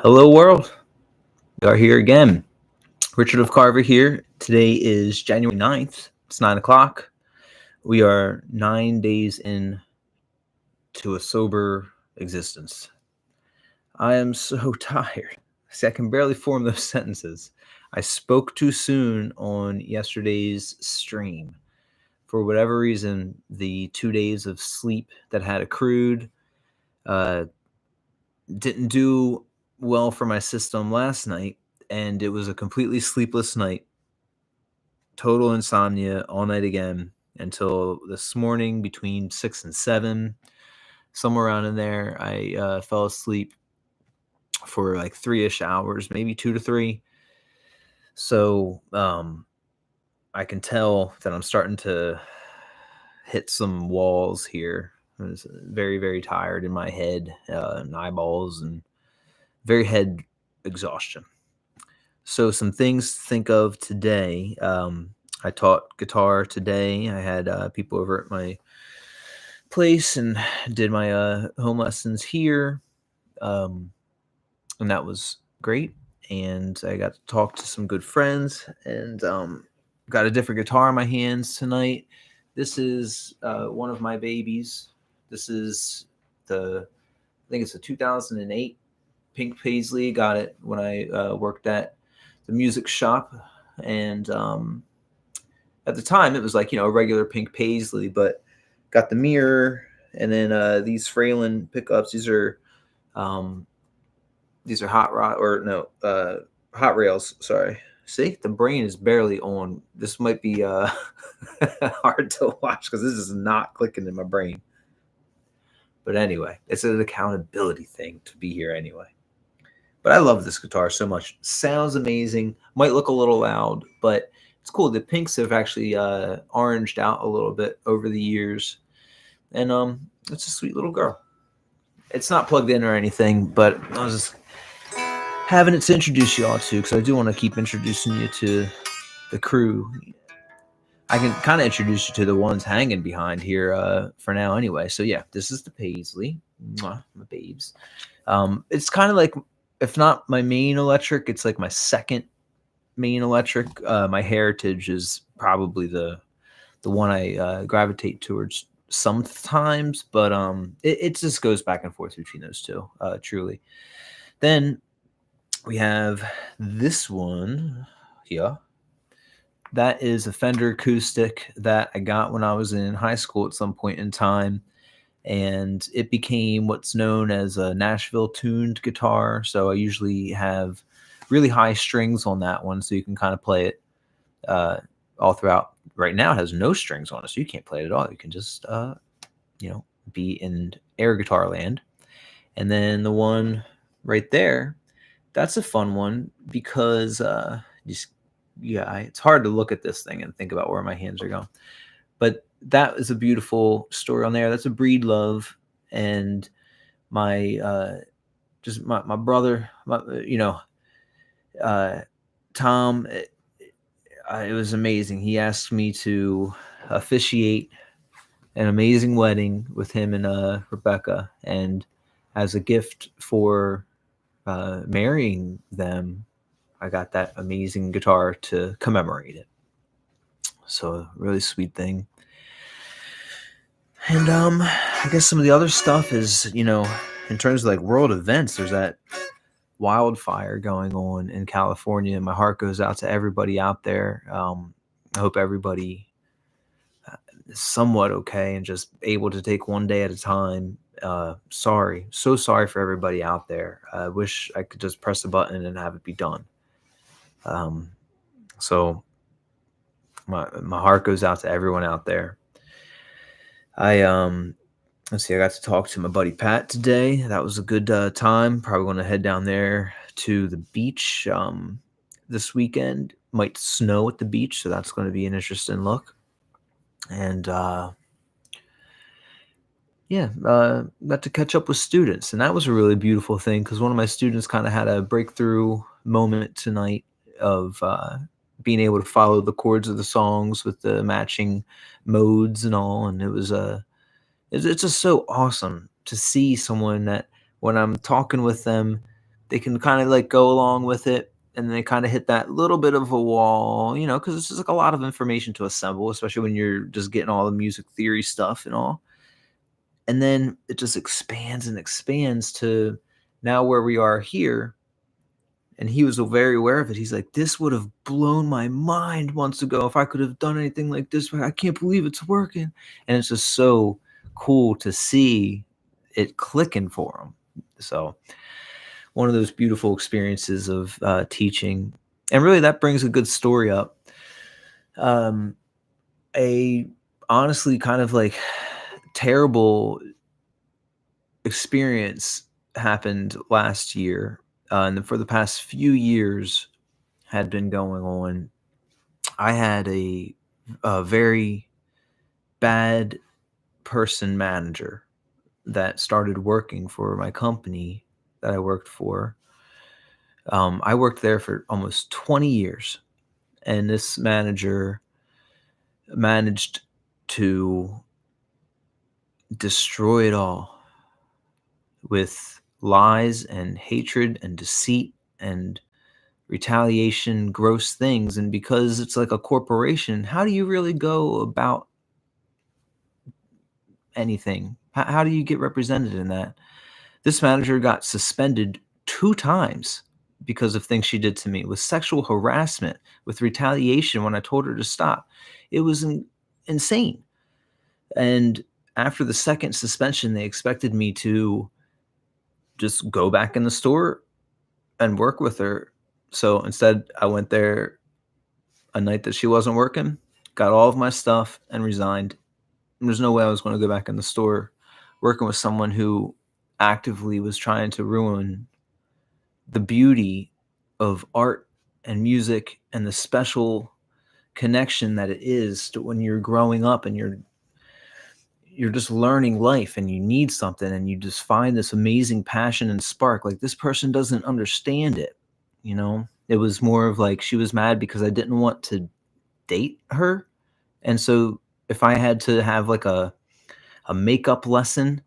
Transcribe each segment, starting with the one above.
Hello, world. We are here again. Richard of Carver here. Today is January 9th. It's 9 o'clock. We are 9 days into a sober existence. I am so tired. See, I can barely form those sentences. I spoke too soon on yesterday's stream. For whatever reason, the 2 days of sleep that had accrued uh, didn't do well for my system last night, and it was a completely sleepless night. Total insomnia all night again until this morning between 6 and 7, somewhere around in there. I fell asleep for like 3-ish hours, maybe 2 to 3. So I can tell that I'm starting to hit some walls here. I was very, very tired in my head and eyeballs and very head exhaustion. So some things to think of today. I taught guitar today. I had people over at my place and did my home lessons here, and that was great. And I got to talk to some good friends, and got a different guitar in my hands tonight. This is one of my babies. This is I think it's a 2008 Pink Paisley. Got it when I worked at the music shop, and at the time it was like a regular Pink Paisley, but got the mirror and then these Fralin pickups. These are hot rod or no hot rails. Sorry. See, the brain is barely on. This might be hard to watch because this is not clicking in my brain. But anyway, it's an accountability thing to be here anyway. But I love this guitar so much. Sounds amazing. Might look a little loud, but it's cool. The pinks have actually oranged out a little bit over the years. And it's a sweet little girl. It's not plugged in or anything, but I was just having it to introduce you all to, because I do want to keep introducing you to the crew. I can kind of introduce you to the ones hanging behind here for now anyway. So yeah, this is the Paisley. Mwah, my babes. It's kind of like, if not my main electric, it's like my second main electric. My heritage is probably the one I gravitate towards sometimes, but it just goes back and forth between those two, truly. Then we have this one here. That is a Fender acoustic that I got when I was in high school at some point in time, and it became what's known as a Nashville tuned guitar. So I usually have really high strings on that one, so you can kind of play it all throughout. Right now it has no strings on it, so you can't play it at all. You can just be in air guitar land. And then the one right there, that's a fun one because it's hard to look at this thing and think about where my hands are going. But that is a beautiful story on there. That's a Breed Love, and my my brother, Tom. It was amazing. He asked me to officiate an amazing wedding with him and Rebecca, and as a gift for marrying them, I got that amazing guitar to commemorate it. So a really sweet thing. And I guess some of the other stuff is, in terms of like world events, there's that wildfire going on in California. My heart goes out to everybody out there. I hope everybody is somewhat okay and just able to take one day at a time. So sorry for everybody out there. I wish I could just press a button and have it be done. So my heart goes out to everyone out there. Let's see, I got to talk to my buddy Pat today. That was a good time. Probably going to head down there to the beach this weekend. Might snow at the beach, so that's going to be an interesting look. And got to catch up with students, and that was a really beautiful thing because one of my students kind of had a breakthrough moment tonight of being able to follow the chords of the songs with the matching modes and all, and it was it's just so awesome to see someone that when I'm talking with them, they can kind of like go along with it, and they kind of hit that little bit of a wall, because it's just like a lot of information to assemble, especially when you're just getting all the music theory stuff and all. And then it just expands and expands to now where we are here. And he was very aware of it. He's like, this would have blown my mind months ago if I could have done anything like this. I can't believe it's working. And it's just so cool to see it clicking for him. So, one of those beautiful experiences of teaching. And really, that brings a good story up. A honestly kind of like terrible experience happened last year, and for the past few years had been going on. I had a very bad person manager that started working for my company that I worked for. I worked there for almost 20 years, and this manager managed to destroy it all with lies and hatred and deceit and retaliation, gross things. And because it's like a corporation, how do you really go about anything? How do you get represented in that? This manager got suspended 2 times because of things she did to me, with sexual harassment, with retaliation when I told her to stop. It was insane. And after the second suspension, they expected me to just go back in the store and work with her. So instead, I went there a night that she wasn't working, got all of my stuff, and resigned. And there's no way I was going to go back in the store working with someone who actively was trying to ruin the beauty of art and music and the special connection that it is to when you're growing up and you're just learning life and you need something and you just find this amazing passion and spark. Like, this person doesn't understand it. It was more of like she was mad because I didn't want to date her. And so if I had to have like a makeup lesson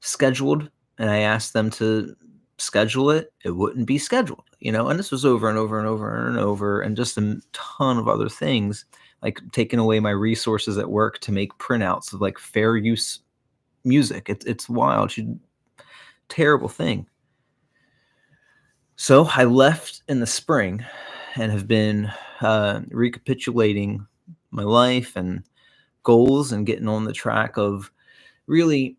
scheduled and I asked them to schedule it, it wouldn't be scheduled, and this was over and over and over and over, and just a ton of other things, like taking away my resources at work to make printouts of like fair use music. It's wild. Terrible thing. So I left in the spring and have been recapitulating my life and goals and getting on the track of really,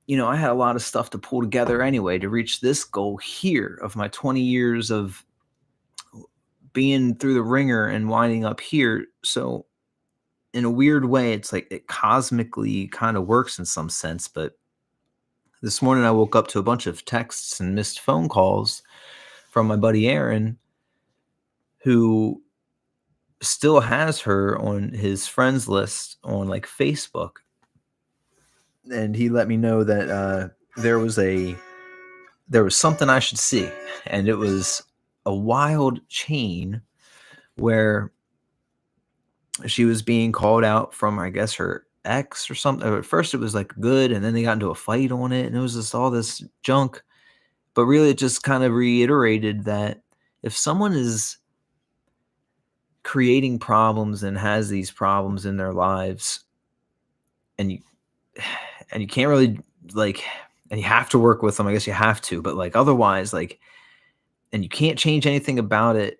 I had a lot of stuff to pull together anyway to reach this goal here of my 20 years of being through the ringer and winding up here. So in a weird way, it's like it cosmically kind of works in some sense. But this morning I woke up to a bunch of texts and missed phone calls from my buddy Aaron, who still has her on his friends list on like Facebook. And he let me know that there was something I should see. And it was a wild chain where she was being called out from, I guess, her ex or something. At first it was like good, and then they got into a fight on it, and it was just all this junk. But really it just kind of reiterated that if someone is creating problems and has these problems in their lives, and you can't really like, and you have to work with them, I guess you have to, but like otherwise, like, and you can't change anything about it,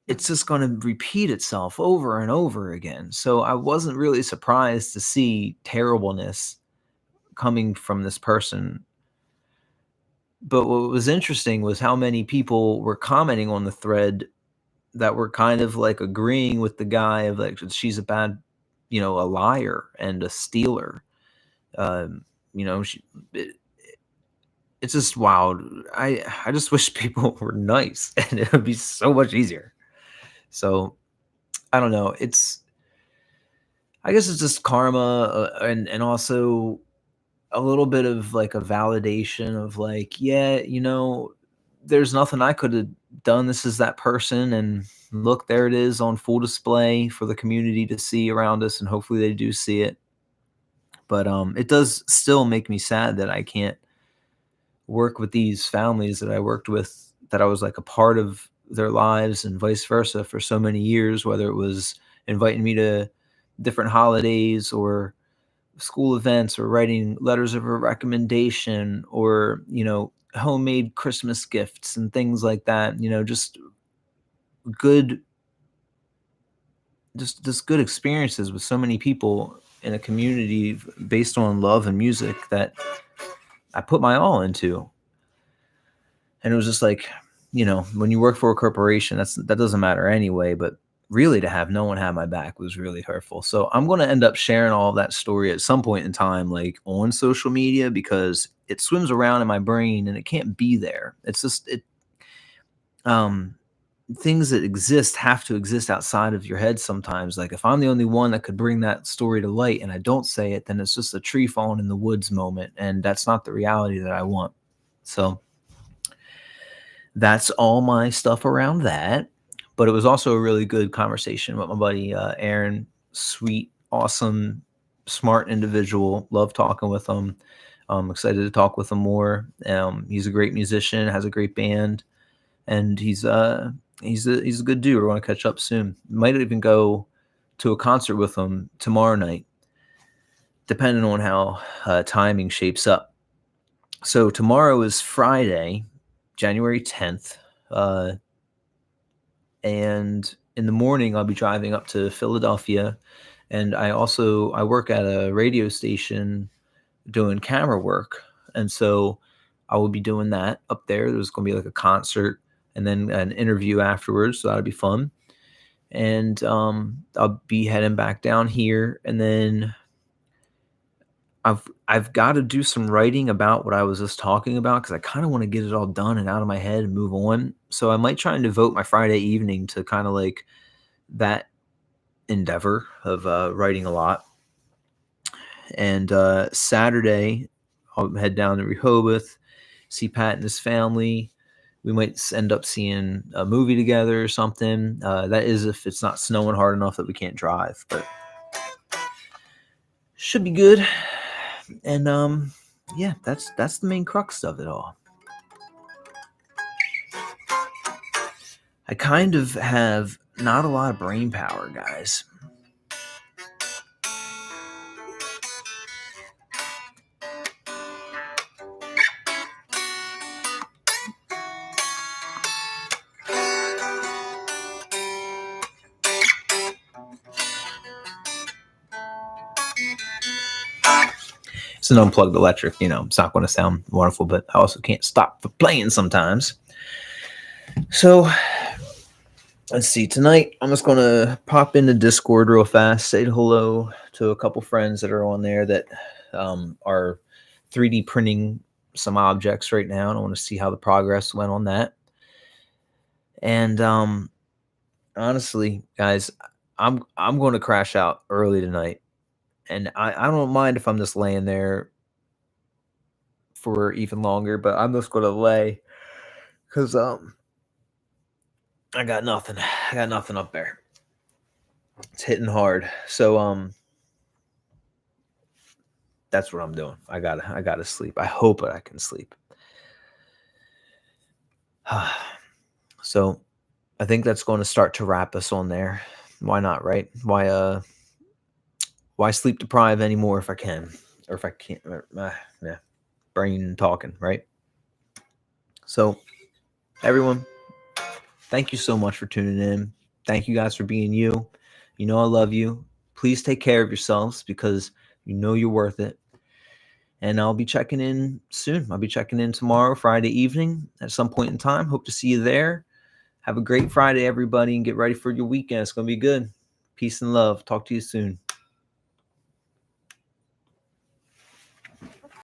it's just going to repeat itself over and over again. So I wasn't really surprised to see terribleness coming from this person. But what was interesting was how many people were commenting on the thread that were kind of like agreeing with the guy of like, she's a bad, a liar and a stealer. It's just wild. I just wish people were nice and it would be so much easier. So I don't know. I guess it's just karma, and also a little bit of like a validation of like, yeah, there's nothing I could have done. This is that person, and look, there it is on full display for the community to see around us, and hopefully they do see it. But it does still make me sad that I can't work with these families that I worked with that I was like a part of their lives and vice versa for so many years, whether it was inviting me to different holidays or school events or writing letters of a recommendation or, homemade Christmas gifts and things like that, just good, just good experiences with so many people in a community based on love and music that I put my all into. And it was just like, when you work for a corporation, that doesn't matter anyway, but really to have no one have my back was really hurtful. So I'm going to end up sharing all of that story at some point in time, like on social media, because it swims around in my brain and it can't be there. It's just, um, things that exist have to exist outside of your head sometimes. Like if I'm the only one that could bring that story to light and I don't say it, then it's just a tree falling in the woods moment. And that's not the reality that I want. So that's all my stuff around that. But it was also a really good conversation with my buddy Aaron. Sweet, awesome, smart individual. Love talking with him. I'm excited to talk with him more. He's a great musician, has a great band, and he's a good dude. We're going to catch up soon. Might even go to a concert with him tomorrow night, depending on how timing shapes up. So tomorrow is Friday, January 10th. And in the morning, I'll be driving up to Philadelphia. And I work at a radio station doing camera work. And so I will be doing that up there. There's going to be like a concert and then an interview afterwards. So that'll be fun. And I'll be heading back down here. And then I've got to do some writing about what I was just talking about because I kind of want to get it all done and out of my head and move on. So I might try and devote my Friday evening to kind of like that endeavor of writing a lot. And Saturday, I'll head down to Rehoboth, see Pat and his family. We might end up seeing a movie together or something. That is if it's not snowing hard enough that we can't drive, but should be good. And yeah, that's the main crux of it all. I kind of have not a lot of brain power, guys. It's an unplugged electric, it's not going to sound wonderful, but I also can't stop for playing sometimes. So let's see. Tonight, I'm just going to pop into Discord real fast, say hello to a couple friends that are on there that are 3D printing some objects right now. And I want to see how the progress went on that. And honestly, guys, I'm going to crash out early tonight. And I don't mind if I'm just laying there for even longer, but I'm just going to lay because I got nothing. I got nothing up there. It's hitting hard. So that's what I'm doing. I gotta sleep. I hope that I can sleep. So I think that's going to start to wrap us on there. Why not, right? Why sleep deprive anymore if I can, or if I can't? Yeah, brain talking, right? So everyone, thank you so much for tuning in. Thank you guys for being you. I love you. Please take care of yourselves because you're worth it. And I'll be checking in soon. I'll be checking in tomorrow, Friday evening at some point in time. Hope to see you there. Have a great Friday, everybody, and get ready for your weekend. It's going to be good. Peace and love. Talk to you soon.